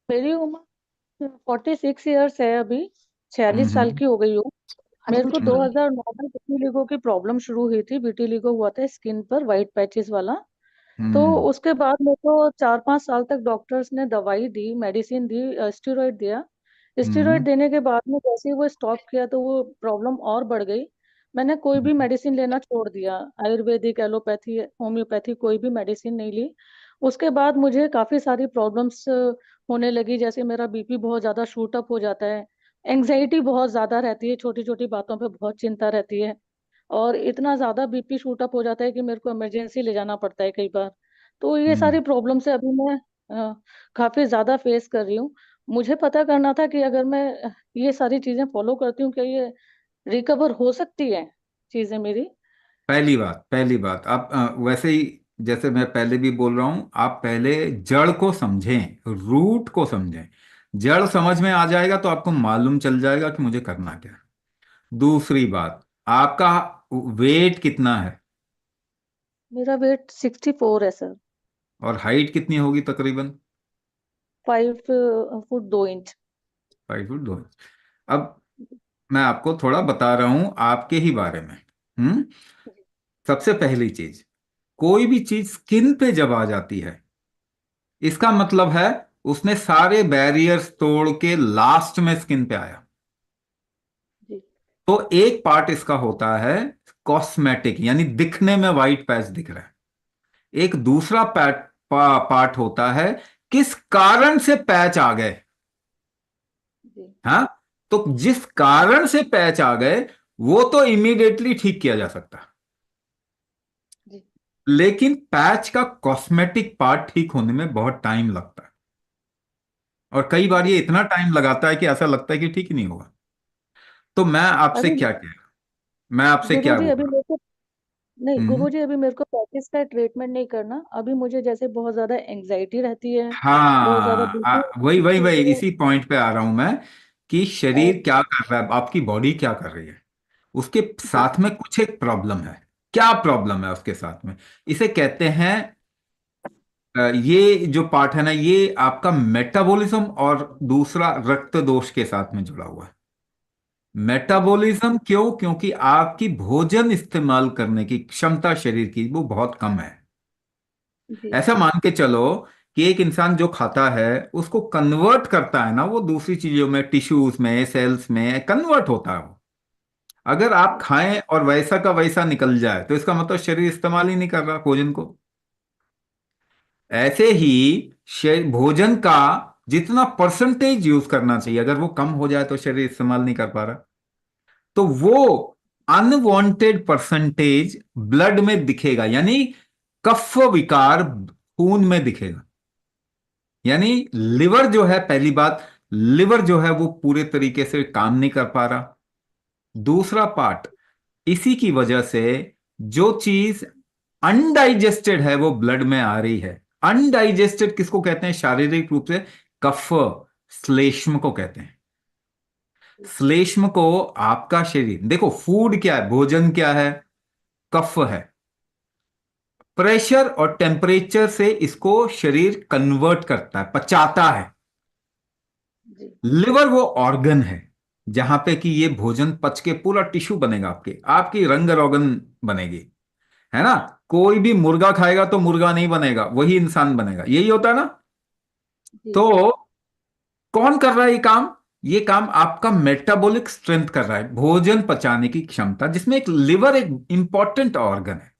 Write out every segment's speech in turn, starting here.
मेरी उम्र 46 ईयर्स है अभी। 46 साल हम्म। की हो गई हूँ। मेरे को हम्म। 2009 में विटिलिगो की प्रॉब्लम शुरू हुई थी। विटिलिगो हुआ था स्किन पर वाइट पैचेस वाला। तो हम्म। उसके बाद मेरे को 4-5 साल तक डॉक्टर्स ने दवाई दी, मेडिसिन दी, स्टेरॉइड दिया। स्टेरॉइड हम्म। देने के बाद में जैसे ही वो स्टॉप किया तो वो प्रॉब्लम और बढ़ गई। मैंने कोई भी मेडिसिन लेना छोड़ दिया। आयुर्वेदिक, एलोपैथी, होम्योपैथी कोई भी मेडिसिन नहीं ली। उसके बाद मुझे काफी सारी प्रॉब्लम्स होने लगी। जैसे मेरा बीपी बहुत ज्यादा शूट अप हो जाता है। एंजाइटी बहुत ज्यादा रहती है, छोटी छोटी बातों पे बहुत चिंता रहती है। और इतना ज्यादा बीपी शूट अप हो जाता है कि मेरे को इमरजेंसी ले जाना पड़ता है कई बार। तो ये हम्म। सारी प्रॉब्लम से अभी मैं काफी ज्यादा फेस कर रही हूँ। मुझे पता करना था कि अगर मैं ये सारी चीजें फॉलो करती हूँ क्या ये रिकवर हो सकती है चीजें मेरी। पहली बात आप वैसे ही, जैसे मैं पहले भी बोल रहा हूं, आप पहले जड़ को समझें, रूट को समझें। जड़ समझ में आ जाएगा तो आपको मालूम चल जाएगा कि मुझे करना क्या है। दूसरी बात, आपका वेट कितना है मेरा वेट 64 है सर। और हाइट कितनी होगी तकरीबन? 5 फुट 2 इंच। 5 foot 2 inch. अब मैं आपको थोड़ा बता रहा हूं आपके ही बारे में। हम्म। सबसे पहली चीज, कोई भी चीज स्किन पे जब आ जाती है, इसका मतलब है उसने सारे बैरियर्स तोड़ के लास्ट में स्किन पे आया। जी तो एक पार्ट इसका होता है कॉस्मेटिक, यानी दिखने में वाइट पैच दिख रहा है। एक दूसरा पार्ट होता है किस कारण से पैच आ गए। जी हाँ, तो जिस कारण से पैच आ गए वो तो इमीडिएटली ठीक किया जा सकता है, जी। लेकिन पैच का कॉस्मेटिक पार्ट ठीक होने में बहुत टाइम लगता है। और कई बार ये जी इतना टाइम लगाता है कि ऐसा लगता है कि ठीक ही नहीं होगा। तो मैं आपसे अभी क्या कह रहा मैं आपसे क्या गुरुजी बोल अभी रहा मेरे को नहीं, हूं। गुरुजी अभी मेरे को पैचिस का ट्रीटमेंट नहीं करना। अभी मुझे जैसे बहुत ज्यादा एंजाइटी रहती है, बहुत ज्यादा हाँ, बीपी। वही वही वही इसी पॉइंट पे आ रहा हूं मैं, कि और शरीर क्या कर रहा है, आपकी बॉडी क्या कर रही है, उसके जी साथ में कुछ एक प्रॉब्लम है। क्या प्रॉब्लम है उसके साथ में? इसे कहते हैं ये जो पार्ट है ना, ये आपका मेटाबॉलिज्म और दूसरा रक्त दोष के साथ में जुड़ा हुआ है। जी मेटाबॉलिज्म क्यों? क्योंकि आपकी भोजन इस्तेमाल करने की क्षमता शरीर की वो बहुत कम है। जी ऐसा मान के चलो कि एक इंसान जो खाता है उसको कन्वर्ट करता है ना, वो दूसरी चीजों में, टिश्यूज में, सेल्स में कन्वर्ट होता है वो। अगर आप खाएं और वैसा का वैसा निकल जाए तो इसका मतलब शरीर इस्तेमाल ही नहीं कर रहा भोजन को। ऐसे ही भोजन का जितना परसेंटेज यूज करना चाहिए, अगर वो कम हो जाए तो शरीर इस्तेमाल नहीं कर पा रहा। तो वो अनवांटेड परसेंटेज ब्लड में दिखेगा, यानी कफ विकार खून में दिखेगा। यानी लिवर जो है, पहली बात, लिवर जो है वो पूरे तरीके से काम नहीं कर पा रहा। दूसरा पार्ट, इसी की वजह से जो चीज अनडाइजेस्टेड है वो ब्लड में आ रही है। अनडाइजेस्टेड किसको कहते हैं शारीरिक रूप से? कफ, श्लेष्म को कहते हैं। श्लेष्म को आपका शरीर, देखो फूड क्या है, भोजन क्या है? कफ है। प्रेशर और टेम्परेचर से इसको शरीर कन्वर्ट करता है, पचाता है। जी लिवर वो ऑर्गन है जहां पे कि ये भोजन पच के पूरा टिश्यू बनेगा, आपके आपकी रंग रोगन बनेगी, है ना? कोई भी मुर्गा खाएगा तो मुर्गा नहीं बनेगा, वही इंसान बनेगा, यही होता है ना? जी तो कौन कर रहा है ये काम? ये काम आपका मेटाबॉलिक स्ट्रेंथ कर रहा है, भोजन पचाने की क्षमता, जिसमें एक लिवर एक इंपॉर्टेंट ऑर्गन है।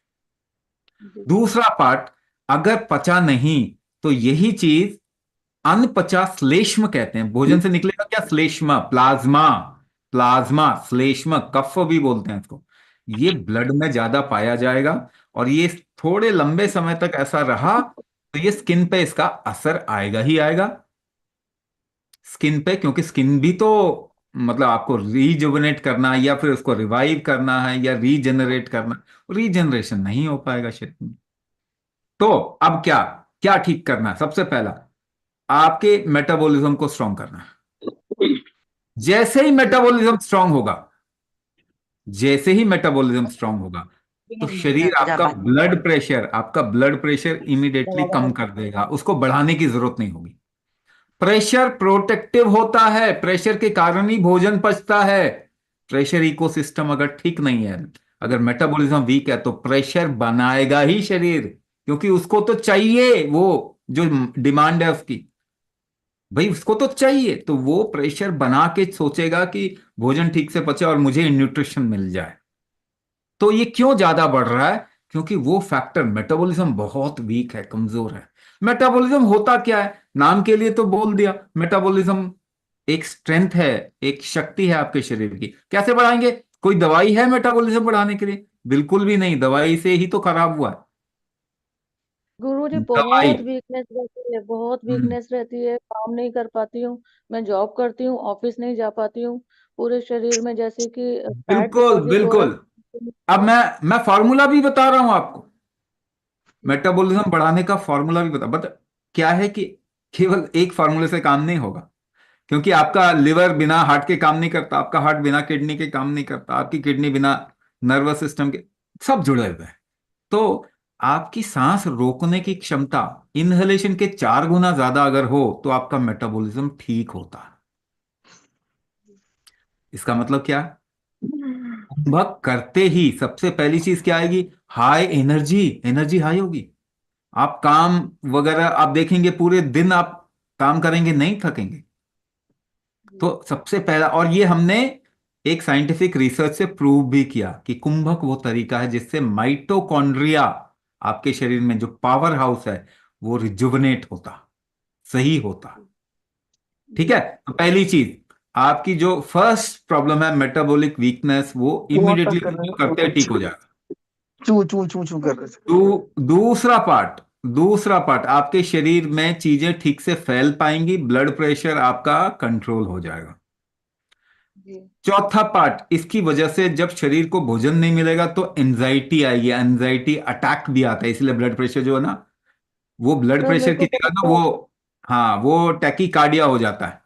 जी दूसरा पार्ट, अगर पचा नहीं तो यही चीज अनपचा श्लेष्म कहते हैं, भोजन से निकलेगा क्या? श्लेष्मा, प्लाज्मा। प्लाज्मा, श्लेष्म, कफ भी बोलते हैं इसको। ये ब्लड में ज्यादा पाया जाएगा, और ये थोड़े लंबे समय तक ऐसा रहा तो ये स्किन पे इसका असर आएगा ही आएगा। स्किन पे, क्योंकि स्किन भी तो मतलब आपको रीजुवनेट करना है या फिर उसको रिवाइव करना है या रीजनरेट करना, रीजनरेशन नहीं हो पाएगा शरीर में। तो अब क्या क्या ठीक करना है? सबसे पहला, आपके मेटाबॉलिज्म को स्ट्रांग करना है। जैसे ही जी मेटाबॉलिज्म स्ट्रांग होगा, जैसे ही मेटाबॉलिज्म स्ट्रांग होगा, तो शरीर आपका ब्लड प्रेशर इमीडिएटली कम कर देगा, उसको बढ़ाने की जरूरत नहीं होगी। प्रेशर प्रोटेक्टिव होता है, प्रेशर के कारण ही भोजन पचता है। प्रेशर इकोसिस्टम अगर ठीक नहीं है, अगर मेटाबॉलिज्म वीक है, तो प्रेशर बनाएगा ही शरीर, क्योंकि उसको तो चाहिए, वो जो डिमांड है उसकी, भाई उसको तो चाहिए, तो वो प्रेशर बना के सोचेगा कि भोजन ठीक से पचे और मुझे न्यूट्रिशन मिल जाए। तो ये क्यों ज्यादा बढ़ रहा है? क्योंकि वो फैक्टर, मेटाबॉलिज्म बहुत वीक है, कमजोर है। मेटाबॉलिज्म होता क्या है? नाम के लिए तो बोल दिया, मेटाबॉलिज्म एक स्ट्रेंथ है, एक शक्ति है आपके शरीर की। कैसे बढ़ाएंगे? कोई दवाई है मेटाबॉलिज्म बढ़ाने के लिए? बिल्कुल भी नहीं, दवाई से ही तो खराब हुआ गुरुजी है दवाई। बहुत वीकनेस रहती है, बहुत हम्म, वीकनेस रहती है, काम नहीं कर पाती हूँ। मैं जॉब करती हूँ, ऑफिस नहीं जा पाती हूँ। पूरे शरीर में जैसे कि फैट बिल्कुल डिपॉजिट हो रहा बिल्कुल। अब मैं फॉर्मूला भी बता रहा हूं आपको, है। मेटाबॉलिज्म बढ़ाने का फॉर्मूला भी बता, क्या है कि केवल एक फॉर्मूले से काम नहीं होगा, क्योंकि आपका लिवर बिना हार्ट के काम नहीं करता, आपका हार्ट बिना किडनी के काम नहीं करता, आपकी किडनी बिना नर्वस सिस्टम के, सब जुड़े हुए हैं। तो आपकी सांस रोकने की क्षमता इनहेलेशन के 4 गुना ज्यादा अगर हो, तो आपका मेटाबॉलिज्म ठीक होता है। इसका मतलब क्या? कुंभक करते ही सबसे पहली चीज क्या आएगी? हाई एनर्जी, एनर्जी हाई होगी। आप काम वगैरह आप देखेंगे, पूरे दिन आप काम करेंगे, नहीं थकेंगे। तो सबसे पहला, और ये हमने एक साइंटिफिक रिसर्च से प्रूव भी किया कि कुंभक वो तरीका है जिससे माइटोकॉन्ड्रिया, आपके शरीर में जो पावर हाउस है, वो रिजुवनेट होता, सही होता। ठीक जी है, तो पहली चीज, आपकी जो फर्स्ट प्रॉब्लम है मेटाबॉलिक वीकनेस, वो वो इमीडिएटली तंग कर रहे करते हैं, ठीक हो जाएगा। चू चू चू चू कर रहे दूसरा पार्ट, दूसरा पार्ट, आपके शरीर में चीजें ठीक से फैल पाएंगी, ब्लड प्रेशर आपका कंट्रोल हो जाएगा। जी चौथा पार्ट, इसकी वजह से जब शरीर को भोजन नहीं मिलेगा तो एंजाइटी आएगी, एंजाइटी अटैक भी आता है, इसलिए ब्लड प्रेशर जो है ना, वो ब्लड सर, मेरे प्रेशर की को जगह ना बहुत वो, हाँ, वो टैकीकार्डिया हो जाता है।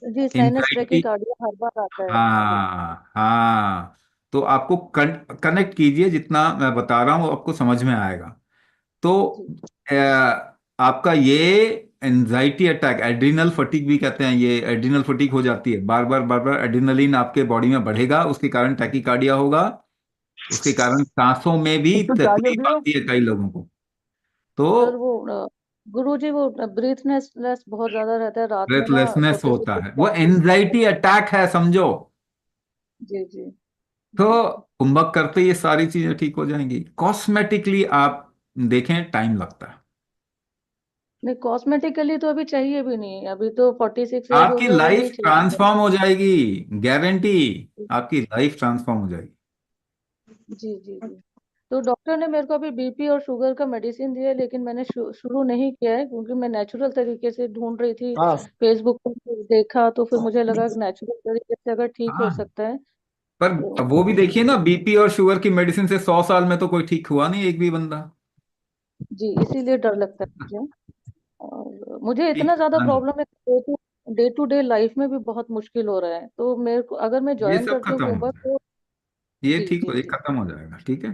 जी साइनस एंजाइटी, ब्रेकिकार्डिया हर बार आता है मुझे। हाँ हाँ। तो आपको कनेक्ट कीजिए, जितना मैं बता रहा हूँ वो आपको समझ में आएगा। तो जी अ, आपका ये एंजाइटी अटैक, एड्रिनल फटीग भी कहते हैं, ये एड्रिनल फटीग हो जाती है, बार बार एड्रिनलिन आपके बॉडी में बढ़ेगा, उसके कारण टैकीकार्डिया होगा, उसके कारण सांसों में भी तो चाय जल्दी तकलीफ हो। आती है कई लोगों को। तो सर, वो गुरुजी वो ब्रीथनेस बहुत ज्यादा रहता है रात में ना, ब्रेथलेसनेस छोटे होता छोटे है, वो एंजाइटी अटैक है, समझो। जी जी तो जी। कुंभक करते ये सारी चीजें ठीक हो जाएंगी। कॉस्मेटिकली आप देखें, टाइम लगता है। नहीं, कॉस्मेटिकली तो अभी चाहिए भी नहीं, अभी तो 46 एज हो आपकी गई है, लाइफ नहीं चाहिए। ट्रांसफॉर्म हो जाएगी, गारंटी, आपकी लाइफ ट्रांसफॉर्म हो जाएगी। जी जी जी। तो डॉक्टर ने मेरे को अभी बीपी और शुगर का मेडिसिन दिया है, लेकिन मैंने शुरू नहीं किया है, क्योंकि मैं नेचुरल तरीके से ढूंढ रही थी। हाँ। फेसबुक पर देखा तो फिर मुझे लगा कि नेचुरल तरीके से अगर ठीक हो हाँ, सकता है पर तो। वो भी देखिए ना, बीपी और शुगर की मेडिसिन से 100 साल में तो कोई ठीक हुआ नहीं, एक भी बंदा। जी, इसीलिए डर लगता है मुझे। और मुझे ठीक इतना ज्यादा है, प्रॉब्लम है, डे टू डे लाइफ में भी बहुत मुश्किल हो रहा है, तो मेरे को अगर मैं ये ज्वाइन सब करती हूँ खत्म हो कुंभक जाएगा, तो। ये जी ठीक हो, जी ये जी। खत्म हो जाएगा, ठीक है।